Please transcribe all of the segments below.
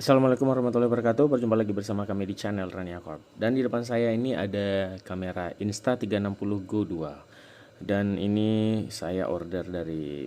Assalamualaikum warahmatullahi wabarakatuh. Berjumpa lagi bersama kami di channel Rania Corp. Dan di depan saya ini ada kamera Insta360 Go 2. Dan ini saya order dari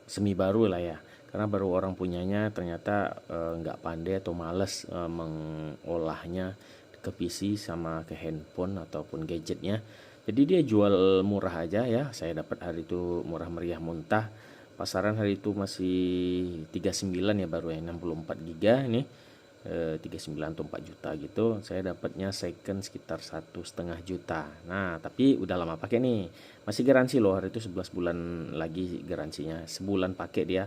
semi baru lah ya. Karena baru orang punyanya ternyata nggak pandai atau males mengolahnya ke PC sama ke handphone ataupun gadgetnya. Jadi dia jual murah aja ya. Saya dapat hari itu murah meriah muntah. Pasaran hari itu masih 39 ya, baru ya 64 giga ini, 39 atau 4 juta gitu. Saya dapatnya second sekitar 1,5 juta. Nah tapi udah lama pakai nih, masih garansi loh. Hari itu 11 bulan lagi garansinya, sebulan pakai dia.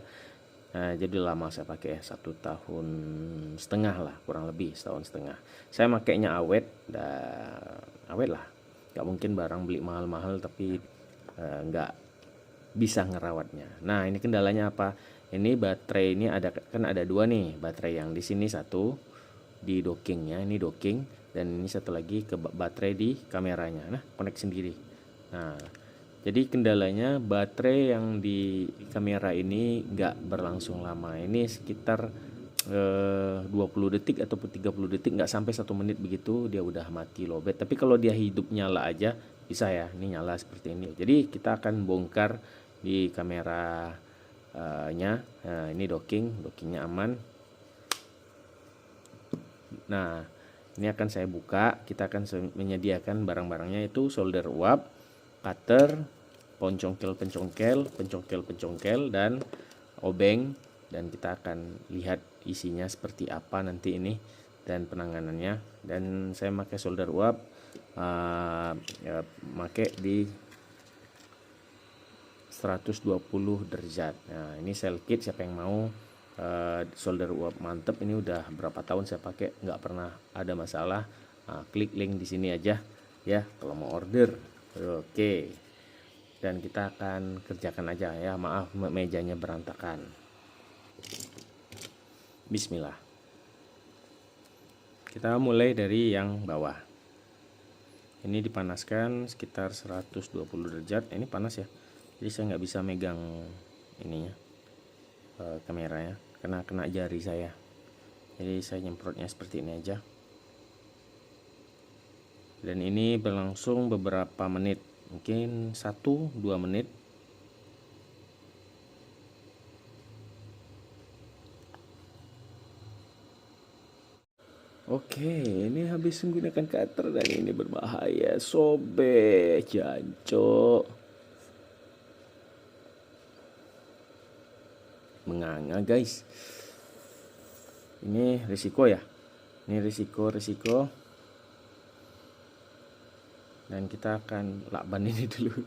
Nah, jadi lama saya pakai ya, 1,5 tahun lah, kurang lebih setahun setengah. Saya makainya awet, awet lah. Gak mungkin barang beli mahal-mahal tapi nggak bisa ngerawatnya. Nah, ini kendalanya apa? Ini baterai ini ada, kan ada dua nih, baterai yang di sini satu di dockingnya, ini docking, dan ini satu lagi ke baterai di kameranya. Nah, connect sendiri. Nah, jadi kendalanya baterai yang di kamera ini nggak berlangsung lama. Ini sekitar 20 detik ataupun 30 detik, nggak sampai 1 menit begitu dia udah mati lowbat. Tapi kalau dia hidup nyala aja bisa ya, ini nyala seperti ini. Jadi kita akan bongkar di kamera nya. Nah, ini dockingnya aman. Nah, ini akan saya buka. Kita akan menyediakan barang-barangnya, itu solder uap, cutter, pencongkel, dan obeng. Dan kita akan lihat isinya seperti apa nanti ini dan penanganannya. Dan saya pakai solder uap, ya, pakai di 120 derajat. Nah, ini sel kit, siapa yang mau solder uap mantep, ini udah berapa tahun saya pakai, nggak pernah ada masalah. Nah, klik link di sini aja ya kalau mau order. Oke. Dan kita akan kerjakan aja ya. Maaf mejanya berantakan. Bismillah. Kita mulai dari yang bawah. Ini dipanaskan sekitar 120 derajat. Ini panas ya. Jadi saya nggak bisa megang ininya, kameranya, karena kena jari saya. Jadi saya nyemprotnya seperti ini aja. Dan ini berlangsung beberapa menit, mungkin 1-2 menit. Oke, ini habis menggunakan cutter dan ini berbahaya, sobek, jancok, menganga guys. Ini risiko ya, ini risiko. Dan kita akan lakban ini dulu.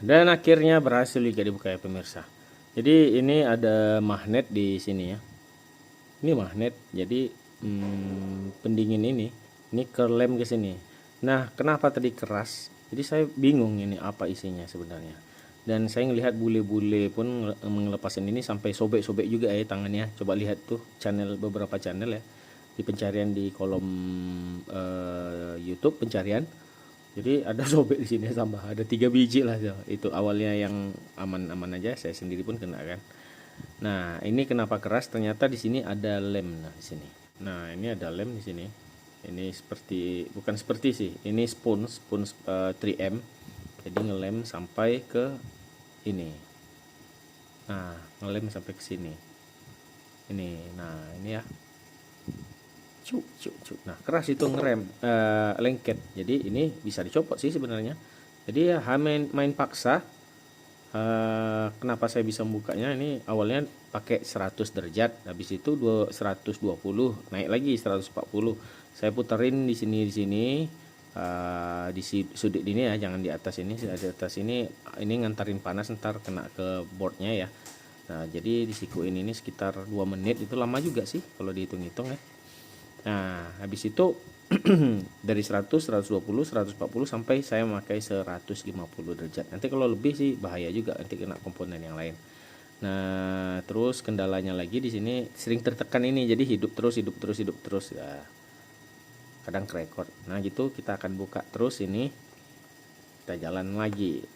Dan akhirnya berhasil juga dibuka ya pemirsa. Jadi ini ada magnet di sini ya. Ini magnet. Jadi pendingin ini ke lem ke sini. Nah, kenapa tadi keras? Jadi saya bingung ini apa isinya sebenarnya. Dan saya ngelihat bule-bule pun melepasin ini sampai sobek-sobek juga ya tangannya. Coba lihat tuh beberapa channel ya di pencarian di kolom YouTube pencarian. Jadi ada sobek di sini tambah ada 3 biji lah ya. Itu awalnya yang aman-aman aja, saya sendiri pun kena kan. Nah, ini kenapa keras? Ternyata di sini ada lem. Nah, di sini. Nah, ini ada lem di sini. Ini seperti bukan seperti sih. Ini spoon 3M. Jadi ngelem sampai ke ini. Nah, ngelem sampai ke sini. Ini. Nah, ini ya. Cuk. Nah, keras itu ngerem lengket. Jadi ini bisa dicopot sih sebenarnya. Jadi ya main paksa. Kenapa saya bisa membukanya? Ini awalnya pakai 100 derajat, habis itu 120, naik lagi 140. Saya puterin di sini di sudut ini ya, jangan di atas ini. Di atas ini ngantarin panas, ntar kena ke boardnya ya. Nah, jadi disikuin ini sekitar 2 menit, itu lama juga sih kalau dihitung-hitung ya. Nah, habis itu dari 100, 120, 140 sampai saya memakai 150 derajat. Nanti kalau lebih sih bahaya juga, nanti kena komponen yang lain. Nah, terus kendalanya lagi di sini sering tertekan ini, jadi hidup terus ya. Kadang kerekord. Nah, gitu kita akan buka terus ini. Kita jalan lagi.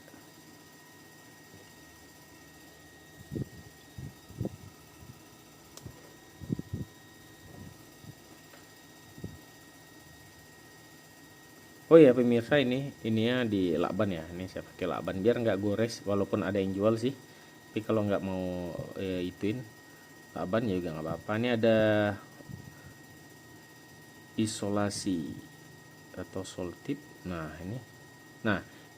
Oh ya pemirsa, ininya di lakban ya. Ini saya pakai lakban biar nggak gores, walaupun ada yang jual sih. Tapi kalau nggak mau ituin lakban ya juga nggak apa-apa. Ini ada isolasi atau soltip. Nah,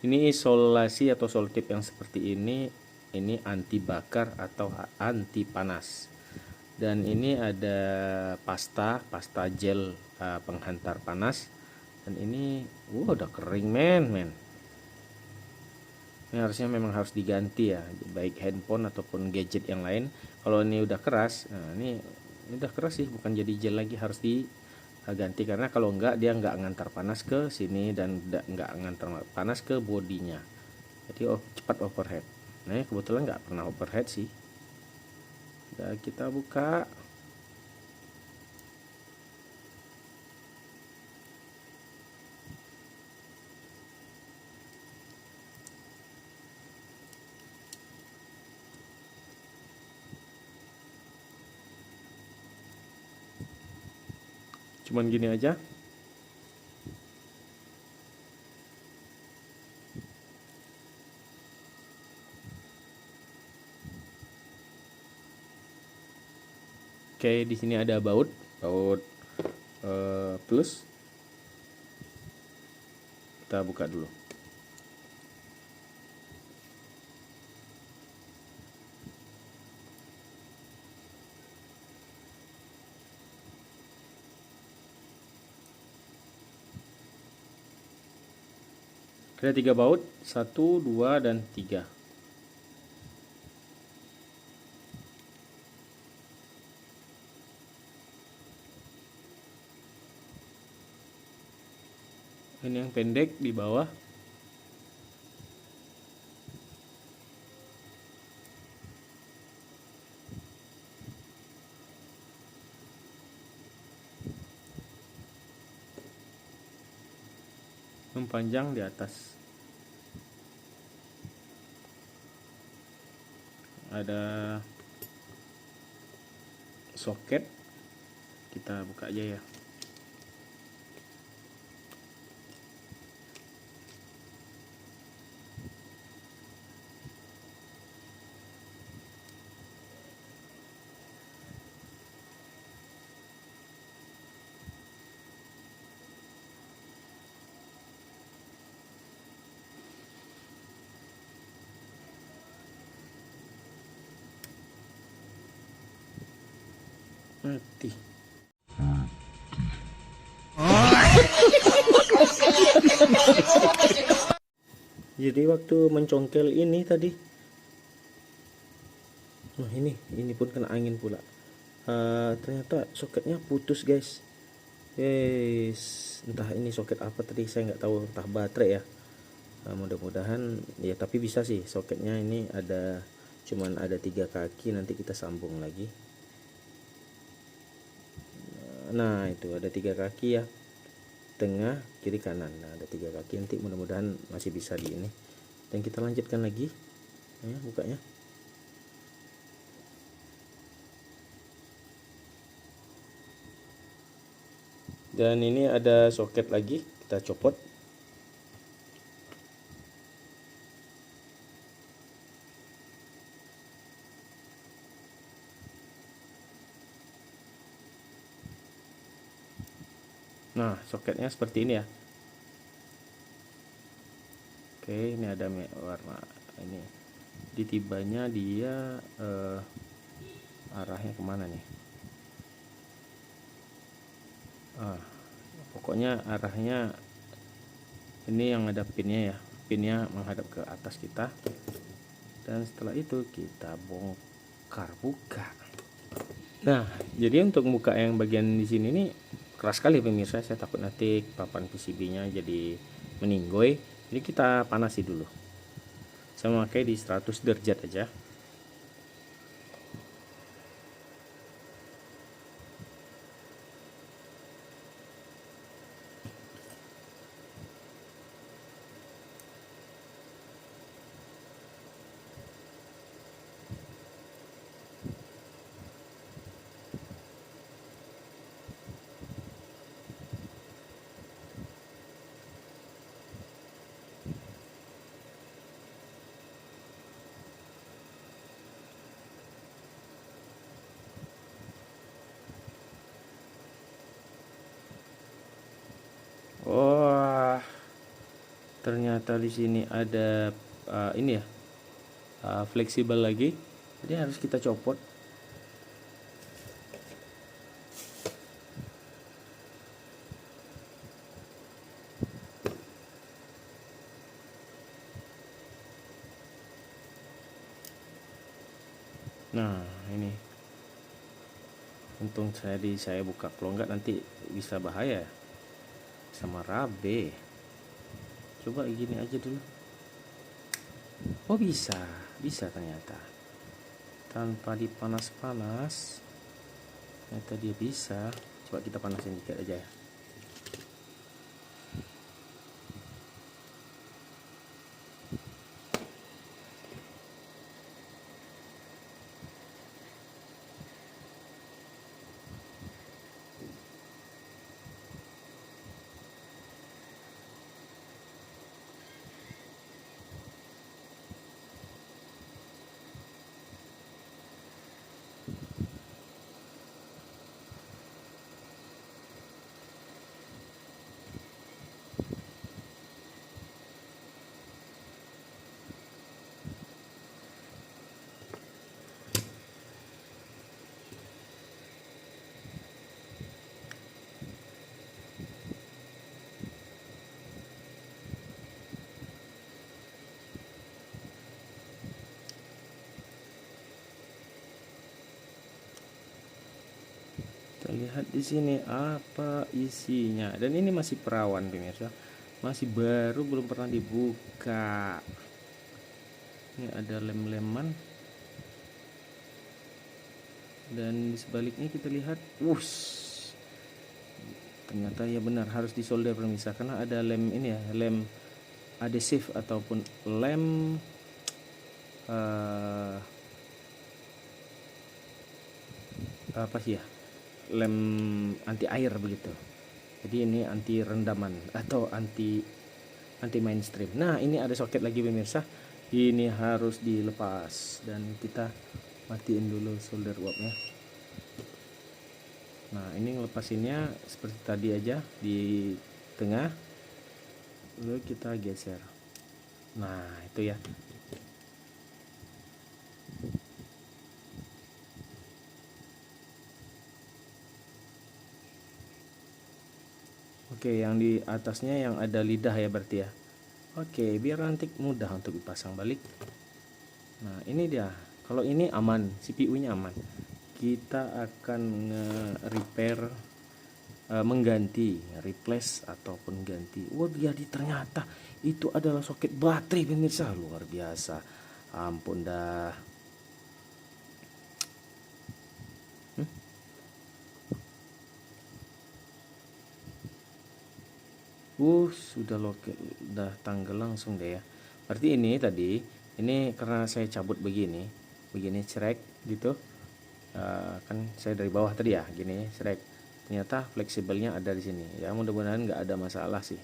ini isolasi atau soltip yang seperti ini anti bakar atau anti panas. Dan ini ada pasta gel penghantar panas. Dan ini udah kering men. Ini harusnya memang harus diganti ya, baik handphone ataupun gadget yang lain. Kalau ini udah keras, nah ini udah keras sih, bukan jadi gel lagi, harus diganti. Karena kalau enggak dia nggak ngantar panas ke sini dan nggak ngantar panas ke bodinya. Jadi cepat overheat. Nah, kebetulan nggak pernah overheat sih. Udah kita buka. Cuman gini aja. Oke, di sini ada baut plus. Kita buka dulu. Ada 3 baut, 1, 2, dan 3. Ini yang pendek di bawah. Yang panjang di atas. Ada soket, kita buka aja ya. Mati. Jadi waktu mencongkel ini tadi, nah ini pun kena angin pula. Ternyata soketnya putus guys. Entah ini soket apa tadi, saya nggak tahu, entah baterai ya. Mudah-mudahan ya, tapi bisa sih soketnya ini ada, cuman ada 3 kaki, nanti kita sambung lagi. Nah itu ada 3 kaki ya, tengah kiri kanan. Nah ada 3 kaki, nanti mudah-mudahan masih bisa di ini. Dan kita lanjutkan lagi ya, bukanya. Dan ini ada soket lagi, kita copot. Nah soketnya seperti ini ya. Oke, ini ada warna ini. Ditibanya dia arahnya kemana nih? Pokoknya arahnya ini yang ada pinnya ya, pinnya menghadap ke atas kita. Dan setelah itu kita bongkar buka. Nah jadi untuk buka yang bagian di sini nih keras sekali pemirsa, saya takut nanti papan PCB-nya jadi meninggoy. Jadi kita panasi dulu, saya memakai di 100 derajat aja. Wah, ternyata di sini ada ini ya, fleksibel lagi, jadi harus kita copot. Nah ini untung saya buka, kalau enggak nanti bisa bahaya sama rabe. Coba gini aja dulu. Oh bisa ternyata tanpa dipanas-panas, ternyata dia bisa. Coba kita panasin dikit aja ya. Kita lihat di sini apa isinya. Dan ini masih perawan pemirsa, masih baru, belum pernah dibuka. Ini ada lem-leman. Dan di sebaliknya kita lihat, ternyata ya benar harus disolder pemirsa, karena ada lem ini ya, lem adhesif ataupun lem apa sih ya, lem anti air begitu. Jadi ini anti rendaman atau anti mainstream. Nah ini ada soket lagi pemirsa, ini harus dilepas dan kita matiin dulu solder uapnya. Nah ini ngelepasinnya seperti tadi aja, di tengah, lalu kita geser. Nah itu ya. Oke, yang di atasnya yang ada lidah ya berarti ya. Oke, biar nanti mudah untuk dipasang balik. Nah, ini dia. Kalau ini aman, CPU-nya aman. Kita akan nge-repair, mengganti, replace ataupun ganti. Wah, jadi ternyata itu adalah soket baterai pemirsa, luar biasa. Ampun dah. Sudah loket, udah tanggal langsung deh ya. Berarti ini tadi, ini karena saya cabut begini, cerek gitu. Kan saya dari bawah tadi ya, gini cerek. Ternyata fleksibelnya ada di sini. Ya mudah-mudahan nggak ada masalah sih.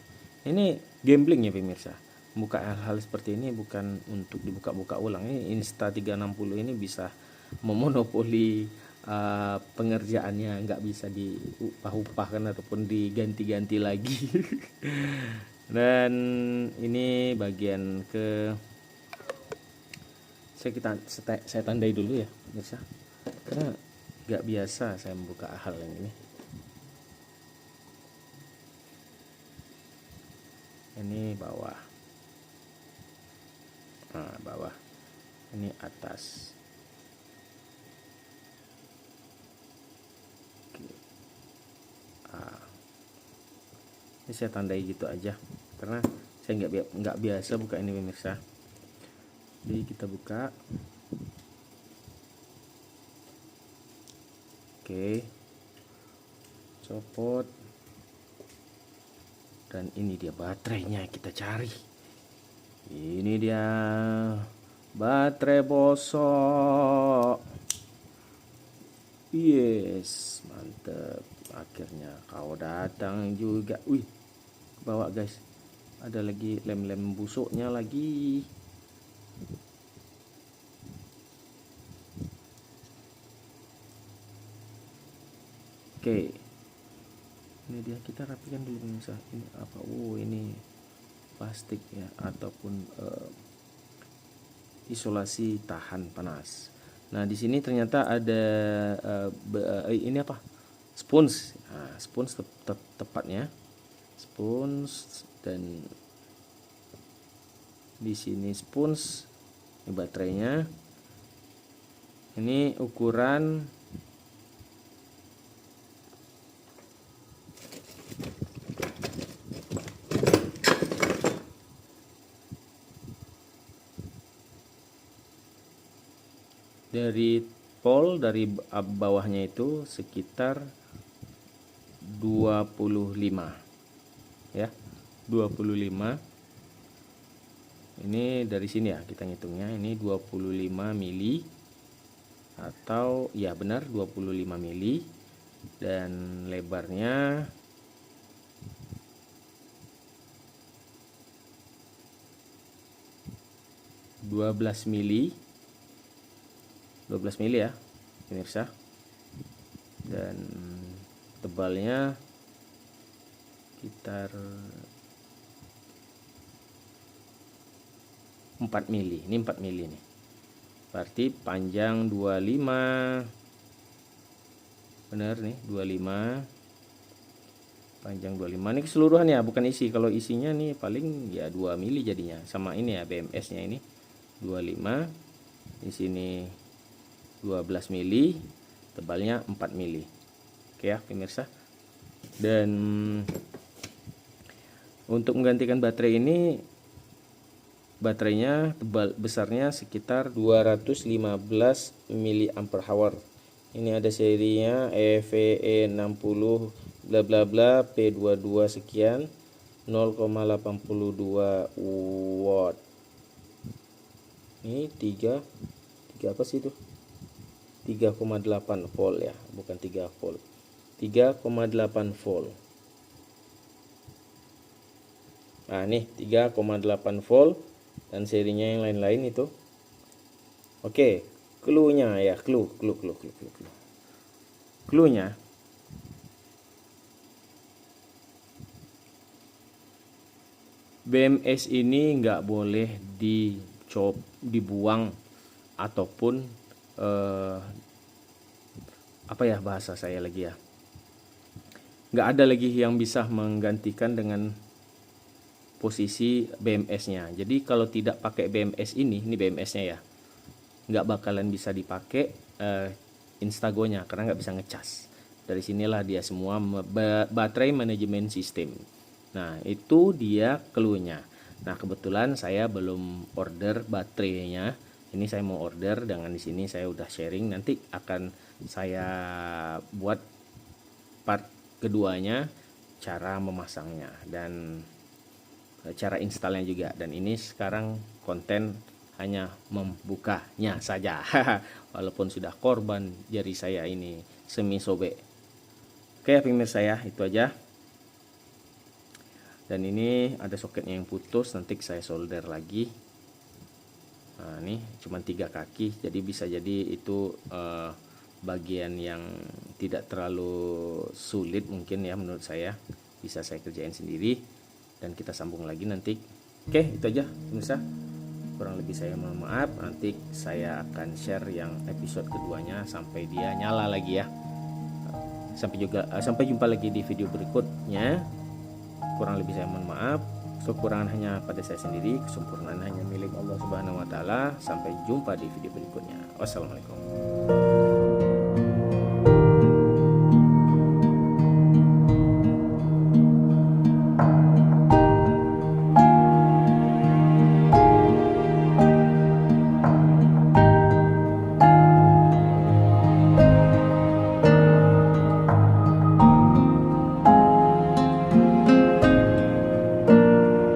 Ini gambling ya pemirsa. Buka hal-hal seperti ini bukan untuk dibuka-buka ulang. Ini Insta360 ini bisa memonopoli pengerjaannya, nggak bisa diupah-upahkan ataupun diganti-ganti lagi. Dan ini bagian ke saya tandai dulu ya pemirsa, karena nggak biasa saya membuka hal yang ini. Ini bawah, nah bawah, ini atas. Ini saya tandai gitu aja karena saya nggak biasa buka ini pemirsa. Jadi kita buka. Oke, copot. Dan ini dia baterainya, kita cari. Ini dia baterai bosok. Yes, mantep. Akhirnya kau datang juga. Wih, bawa guys. Ada lagi lem-lem busuknya lagi. Oke, ini dia, kita rapikan dulu pemirsa. Ini apa? Ini plastik ya, ataupun isolasi tahan panas. Nah, di sini ternyata ada ini apa? Spons. Nah, spons tepatnya. Spons, dan di sini spons. Ini baterainya. Ini ukuran dari pol, dari bawahnya itu sekitar 25 ya, 25. Ini dari sini ya kita ngitungnya, ini 25 mili, atau ya benar 25 mili, dan lebarnya 12 mili, 12 mili ya pemirsa, dan tebalnya sekitar 4 mili. Ini 4 mili nih, berarti panjang 25, bener nih 25, panjang 25. Ini keseluruhan ya, bukan isi. Kalau isinya nih paling ya 2 mili jadinya, sama ini ya BMS nya ini 25, di sini 12 mili, tebalnya 4 mili. Oke ya pemirsa. Dan untuk menggantikan baterai ini, baterainya besarnya sekitar 215 mAh. Ini ada serinya EVE60 bla bla bla P22 sekian, 0,82 watt. Ini 3 apa sih itu? 3,8 volt ya, bukan 3 volt. 3,8 volt. Nah, nih 3,8 volt, dan serinya yang lain-lain itu. Oke, clue-nya ya, clue. Clue-nya BMS ini nggak boleh dibuang ataupun apa ya bahasa saya lagi ya, nggak ada lagi yang bisa menggantikan dengan posisi BMS-nya. Jadi kalau tidak pakai BMS ini BMS-nya ya, nggak bakalan bisa dipakai Instago-nya karena nggak bisa ngecas. Dari sinilah dia semua baterai management system. Nah itu dia clue-nya. Nah kebetulan saya belum order baterainya. Ini saya mau order, dengan di sini saya udah sharing. Nanti akan saya buat part keduanya, cara memasangnya dan cara installnya juga. Dan ini sekarang konten hanya membukanya saja walaupun sudah korban jari saya ini semi sobek. Oke pemirsa ya, itu aja. Dan ini ada soketnya yang putus, nanti saya solder lagi. Nah ini cuma 3 kaki, jadi bisa jadi itu bagian yang tidak terlalu sulit mungkin ya, menurut saya bisa saya kerjain sendiri. Dan kita sambung lagi nanti. Oke itu aja pemirsa, kurang lebih saya mohon maaf. Nanti saya akan share yang episode keduanya sampai dia nyala lagi ya. Sampai jumpa lagi di video berikutnya. Kurang lebih saya mohon maaf. Kekurangan hanya pada saya sendiri, kesempurnaan hanya milik Allah Subhanahu wa taala. Sampai jumpa di video berikutnya. Wassalamualaikum.